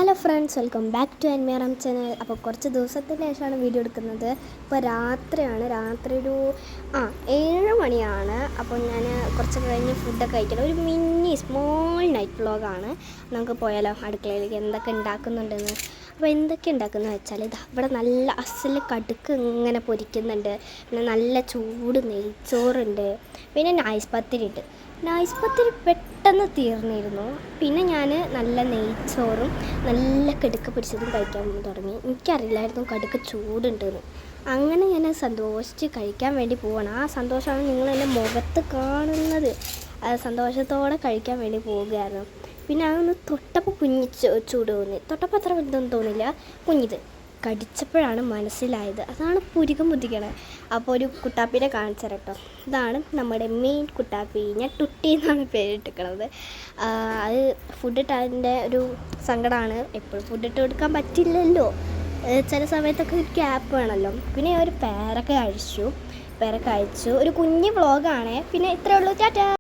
Hello friends, welcome back to അൻമേറം channel. അപ്പോൾ കുറച്ച് ദിവസത്തിന് ശേഷമാണ് വീഡിയോ എടുക്കുന്നത്. ഇപ്പോൾ രാത്രി ഒരു 7 മണിയാണ്. അപ്പോൾ ഞാൻ കുറച്ച് കഴിഞ്ഞ് ഫുഡൊക്കെ കഴിക്കണം. ഒരു സ്മോൾ നൈറ്റ് വ്ളോഗാണ്. നമുക്ക് പോയാലോ അടുക്കളയിലേക്ക് എന്തൊക്കെ ഉണ്ടാക്കുന്നുണ്ടെന്ന്. അപ്പോൾ എന്തൊക്കെ ഉണ്ടാക്കുന്നത് വെച്ചാൽ ഇവിടെ നല്ല അസല് കടുക്ക് ഇങ്ങനെ പൊരിക്കുന്നുണ്ട്. പിന്നെ നല്ല ചൂട് നെയ്ച്ചോറുണ്ട്. പിന്നെ നൈസ് പത്തിരി ഉണ്ട്. നൈസ് പത്തിരി പെട്ടെന്ന് തീർന്നിരുന്നു. പിന്നെ ഞാൻ നല്ല നെയ്ച്ചോറും നല്ല കടുക്ക് പൊരിച്ചതും കഴിക്കാൻ തുടങ്ങി. എനിക്കറിയില്ലായിരുന്നു കടുക്ക് ചൂടുണ്ടെന്ന്. അങ്ങനെ ഞാൻ സന്തോഷിച്ച് കഴിക്കാൻ വേണ്ടി പോവാണ്. ആ സന്തോഷമാണ് നിങ്ങൾ എൻ്റെ മുഖത്ത് കാണുന്നത്. സന്തോഷത്തോടെ കഴിക്കാൻ വേണ്ടി പോവുകയായിരുന്നു. പിന്നെ അതൊന്ന് തൊട്ടപ്പോൾ ചൂട് തോന്നി. തൊട്ടപ്പോൾ അത്ര ഇതൊന്നും തോന്നില്ല, കുഞ്ഞിത് കടിച്ചപ്പോഴാണ് മനസ്സിലായത്. അതാണ് പുരികം ബുദ്ധിക്കണത്. അപ്പോൾ ഒരു കുട്ടാപ്പീനെ കാണിച്ചു കേട്ടോ. ഇതാണ് നമ്മുടെ മെയിൻ കുട്ടാപ്പി. ഞാൻ ടുട്ടി എന്നാണ് പേരിട്ടിരിക്കുന്നത്. അത് ഫുഡ് ഇട്ടതിൻ്റെ ഒരു സങ്കടമാണ്. എപ്പോഴും ഫുഡ് ഇട്ട് കൊടുക്കാൻ പറ്റില്ലല്ലോ, ചില സമയത്തൊക്കെ ഒരു ക്യാപ്പ് വേണമല്ലോ. പിന്നെ ഒരു പേരൊക്കെ കഴിച്ചു. ഒരു കുഞ്ഞ് വ്ളോഗാണ്. പിന്നെ ഇത്രയേ ഉള്ളൂ. ടാറ്റാ.